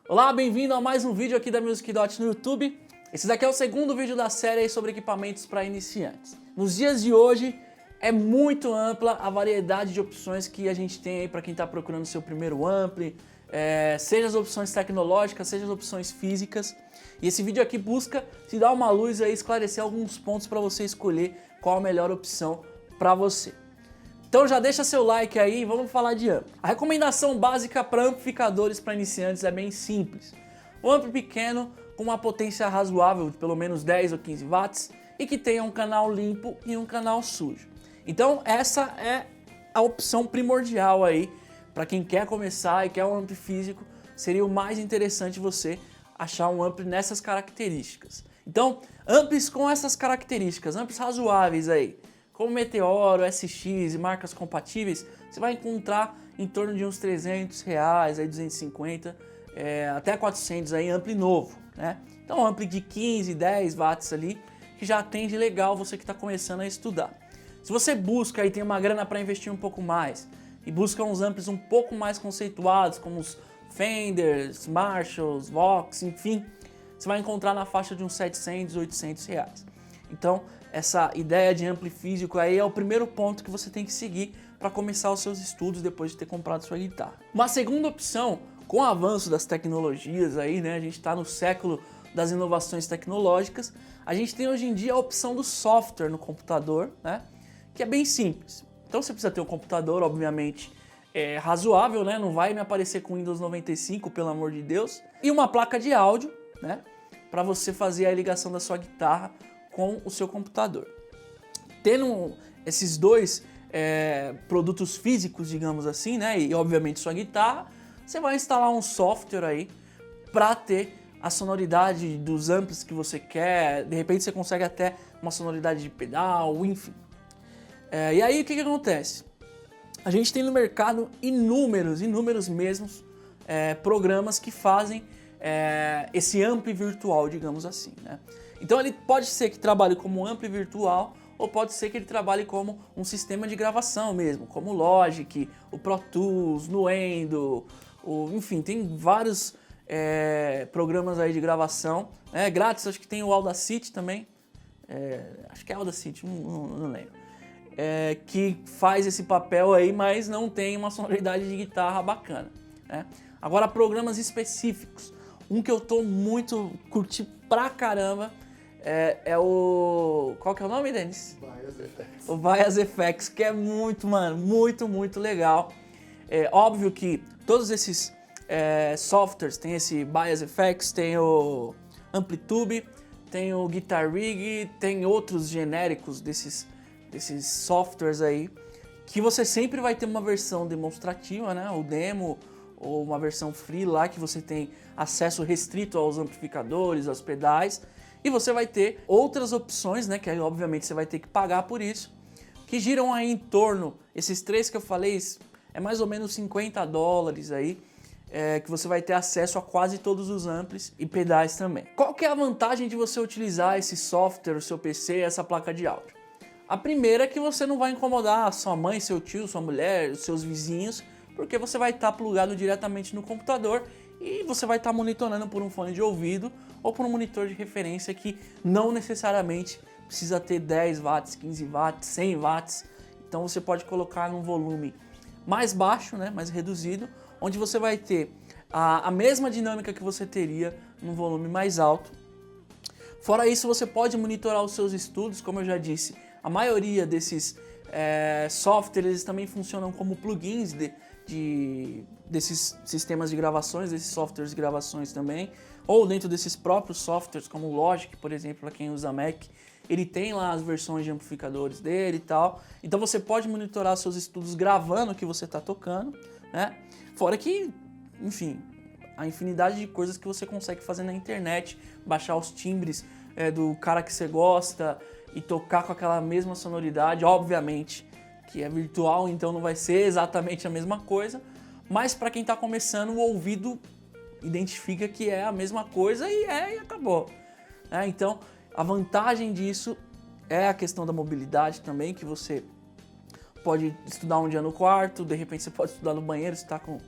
Olá, bem-vindo a mais um vídeo aqui da Music Dot no YouTube. Esse daqui é o segundo vídeo da série sobre equipamentos para iniciantes. Nos dias de hoje é muito ampla a variedade de opções que a gente tem aí para quem está procurando seu primeiro ampli, seja as opções tecnológicas, seja as opções físicas. E esse vídeo aqui busca te dar uma luz e esclarecer alguns pontos para você escolher qual a melhor opção para você. Então já deixa seu like aí e vamos falar de ampli. A recomendação básica para amplificadores para iniciantes é bem simples. Um ampli pequeno com uma potência razoável de pelo menos 10 ou 15 watts e que tenha um canal limpo e um canal sujo. Então essa é a opção primordial aí para quem quer começar e quer um ampli físico. Seria o mais interessante você achar um ampli nessas características. Então amplis com essas características, amplis razoáveis aí, como Meteoro, SX e marcas compatíveis, você vai encontrar em torno de uns R$300, aí 250, até 400 aí, ampli novo, né? Então ampli de 15, 10 watts ali, que já atende legal você que está começando a estudar. Se você busca e tem uma grana para investir um pouco mais, e busca uns amplis um pouco mais conceituados, como os Fenders, Marshalls, Vox, enfim, você vai encontrar na faixa de uns R$700, R$800. Então, essa ideia de ampli físico aí é o primeiro ponto que você tem que seguir para começar os seus estudos depois de ter comprado sua guitarra. Uma segunda opção, com o avanço das tecnologias aí, né, a gente está no século das inovações tecnológicas, a gente tem hoje em dia a opção do software no computador, né, que é bem simples. Então você precisa ter um computador, obviamente, razoável, né, não vai me aparecer com Windows 95, pelo amor de Deus, e uma placa de áudio, né, para você fazer a ligação da sua guitarra com o seu computador. Tendo esses dois produtos físicos, digamos assim, né, e obviamente sua guitarra, você vai instalar um software aí para ter a sonoridade dos amplis que você quer. De repente você consegue até uma sonoridade de pedal, enfim. E aí o que acontece? A gente tem no mercado inúmeros mesmos programas que fazem esse ampli virtual, digamos assim, né? Então ele pode ser que trabalhe como um ampli virtual ou pode ser que ele trabalhe como um sistema de gravação mesmo, como o Logic, o Pro Tools, Nuendo, enfim, tem vários programas aí de gravação, né? Grátis, acho que tem o Audacity também, acho que é Audacity, não lembro, que faz esse papel aí, mas não tem uma sonoridade de guitarra bacana, né? Agora programas específicos, um que eu curti pra caramba, qual que é o nome, Denis? Bias FX. O Bias FX, que é muito legal. É óbvio que todos esses softwares, tem esse Bias FX, tem o Amplitube, tem o Guitar Rig, tem outros genéricos desses softwares aí, que você sempre vai ter uma versão demonstrativa, né, o demo, ou uma versão free lá que você tem acesso restrito aos amplificadores, aos pedais, e você vai ter outras opções, né, que aí, obviamente você vai ter que pagar por isso, que giram aí em torno, esses três que eu falei, é mais ou menos $50 aí, que você vai ter acesso a quase todos os amplis e pedais também. Qual que é a vantagem de você utilizar esse software, o seu PC, essa placa de áudio? A primeira é que você não vai incomodar a sua mãe, seu tio, sua mulher, os seus vizinhos, porque você vai estar plugado diretamente no computador e você vai estar monitorando por um fone de ouvido ou por um monitor de referência que não necessariamente precisa ter 10 watts, 15 watts, 100 watts. Então você pode colocar num volume mais baixo, né, mais reduzido, onde você vai ter a mesma dinâmica que você teria num volume mais alto. Fora isso, você pode monitorar os seus estudos, como eu já disse, a maioria desses softwares eles também funcionam como plugins desses sistemas de gravações, desses softwares de gravações também, ou dentro desses próprios softwares, como o Logic, por exemplo, para quem usa Mac, ele tem lá as versões de amplificadores dele e tal, então você pode monitorar seus estudos gravando o que você está tocando, né? Fora que, enfim, a infinidade de coisas que você consegue fazer na internet, baixar os timbres do cara que você gosta e tocar com aquela mesma sonoridade, obviamente que é virtual, então não vai ser exatamente a mesma coisa, mas para quem está começando, o ouvido identifica que é a mesma coisa e acabou. Então, a vantagem disso é a questão da mobilidade também, que você pode estudar um dia no quarto, de repente você pode estudar no banheiro, se está com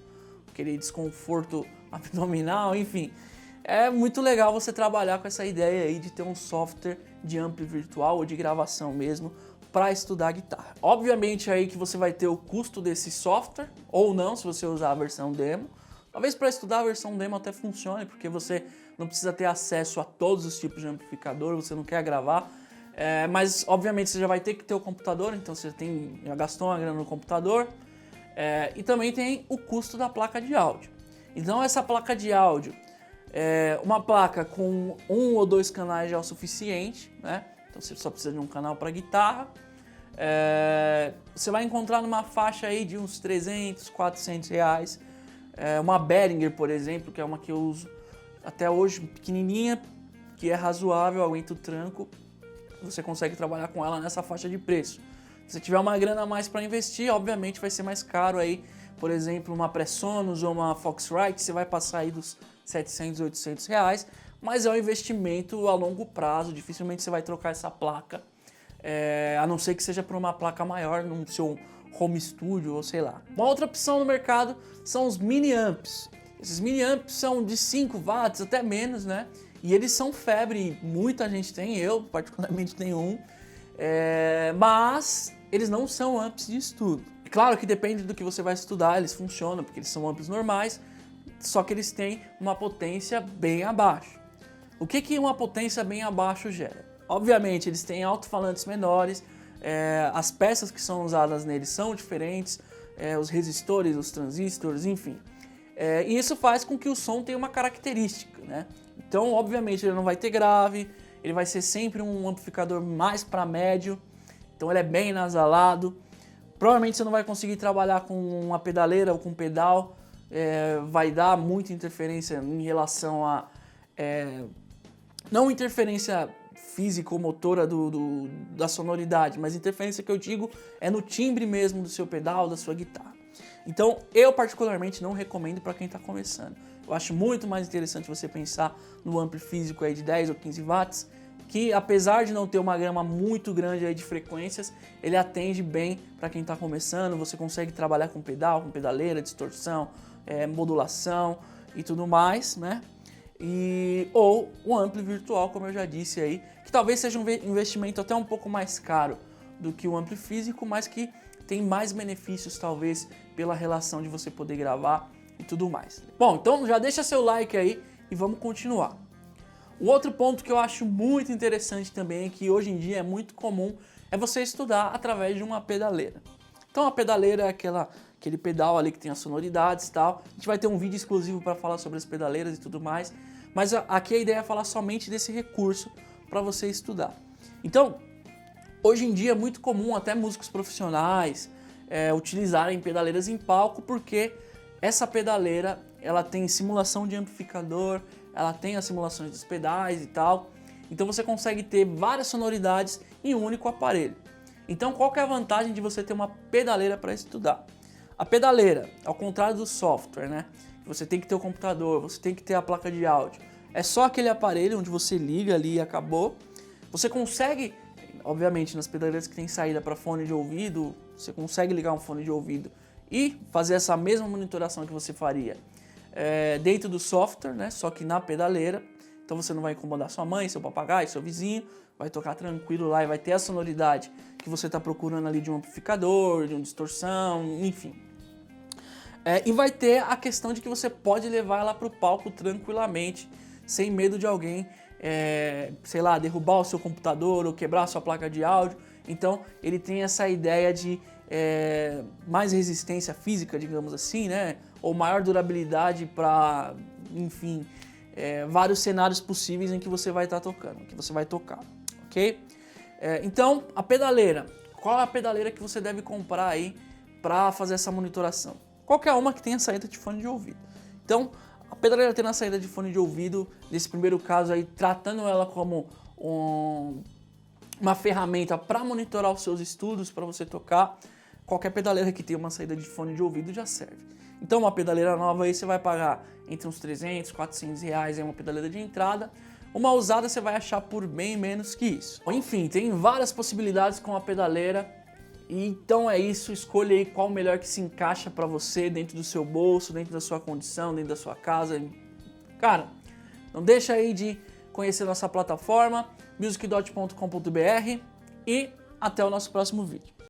aquele desconforto abdominal, enfim. É muito legal você trabalhar com essa ideia aí de ter um software de ampli virtual ou de gravação mesmo para estudar guitarra. Obviamente aí que você vai ter o custo desse software, ou não, se você usar a versão demo. Talvez para estudar a versão demo até funcione, porque você não precisa ter acesso a todos os tipos de amplificador, você não quer gravar. Mas obviamente você já vai ter que ter o computador, então você já gastou uma grana no computador. E também tem o custo da placa de áudio. Então essa placa de áudio, uma placa com 1 ou 2 canais já é o suficiente, né? Então você só precisa de um canal para guitarra. Você vai encontrar numa faixa aí de uns 300, 400 reais. Uma Behringer, por exemplo, que é uma que eu uso até hoje, pequenininha, que é razoável, aguenta o tranco. Você consegue trabalhar com ela nessa faixa de preço. Se você tiver uma grana a mais para investir, obviamente vai ser mais caro aí. Por exemplo, uma Presonus ou uma Foxrite, você vai passar aí dos 700, 800 reais, mas é um investimento a longo prazo, dificilmente você vai trocar essa placa, a não ser que seja por uma placa maior no seu home studio ou sei lá. Uma outra opção no mercado são os mini amps. Esses mini amps são de 5 watts, até menos, né? E eles são febre, muita gente tem, eu particularmente tenho um, mas eles não são amps de estudo. Claro que depende do que você vai estudar, eles funcionam, porque eles são amps normais, só que eles têm uma potência bem abaixo. O que uma potência bem abaixo gera? Obviamente, eles têm alto-falantes menores, as peças que são usadas neles são diferentes, os resistores, os transistores, enfim. E isso faz com que o som tenha uma característica, né? Então, obviamente, ele não vai ter grave, ele vai ser sempre um amplificador mais para médio, então ele é bem nasalado. Provavelmente você não vai conseguir trabalhar com uma pedaleira ou com pedal, vai dar muita interferência em relação a... não interferência físico-motora da sonoridade, mas interferência que eu digo é no timbre mesmo do seu pedal, da sua guitarra. Então, eu particularmente não recomendo para quem está começando. Eu acho muito mais interessante você pensar no ampli físico aí de 10 ou 15 watts, que apesar de não ter uma gama muito grande aí de frequências, ele atende bem para quem está começando. Você consegue trabalhar com pedal, com pedaleira, distorção, modulação e tudo mais, né? Ou um ampli virtual, como eu já disse aí, que talvez seja um investimento até um pouco mais caro do que o ampli físico, mas que tem mais benefícios talvez pela relação de você poder gravar e tudo mais. Bom, então já deixa seu like aí e vamos continuar. O outro ponto que eu acho muito interessante também, que hoje em dia é muito comum, é você estudar através de uma pedaleira. Então a pedaleira é aquele pedal ali que tem as sonoridades e tal. A gente vai ter um vídeo exclusivo para falar sobre as pedaleiras e tudo mais, mas aqui a ideia é falar somente desse recurso para você estudar. Então, hoje em dia é muito comum até músicos profissionais utilizarem pedaleiras em palco, porque essa pedaleira ela tem simulação de amplificador, ela tem as simulações dos pedais e tal, então você consegue ter várias sonoridades em um único aparelho. Então qual que é a vantagem de você ter uma pedaleira para estudar? A pedaleira, ao contrário do software, né? Você tem que ter o computador, você tem que ter a placa de áudio. É só aquele aparelho onde você liga ali e acabou. Você consegue, obviamente nas pedaleiras que tem saída para fone de ouvido, você consegue ligar um fone de ouvido e fazer essa mesma monitoração que você faria dentro do software, né? Só que na pedaleira. Então você não vai incomodar sua mãe, seu papagaio, seu vizinho, vai tocar tranquilo lá e vai ter a sonoridade que você está procurando ali de um amplificador, de uma distorção, enfim. E vai ter a questão de que você pode levar ela para o palco tranquilamente, sem medo de alguém, sei lá, derrubar o seu computador ou quebrar a sua placa de áudio. Então ele tem essa ideia de mais resistência física, digamos assim, né? Ou maior durabilidade para, enfim, vários cenários possíveis em que você vai estar tocando, que você vai tocar, ok? Então, a pedaleira. Qual é a pedaleira que você deve comprar aí para fazer essa monitoração? Qualquer uma que tenha saída de fone de ouvido. Então, a pedaleira tendo a saída de fone de ouvido, nesse primeiro caso aí, tratando ela como uma ferramenta para monitorar os seus estudos, para você tocar, qualquer pedaleira que tenha uma saída de fone de ouvido já serve. Então uma pedaleira nova aí você vai pagar entre uns 300, 400 reais, é uma pedaleira de entrada. Uma usada você vai achar por bem menos que isso. Enfim, tem várias possibilidades com a pedaleira E então é isso, escolha aí qual o melhor que se encaixa para você, dentro do seu bolso, dentro da sua condição, dentro da sua casa. Cara, não deixa aí de conhecer nossa plataforma, musicdot.com.br e até o nosso próximo vídeo.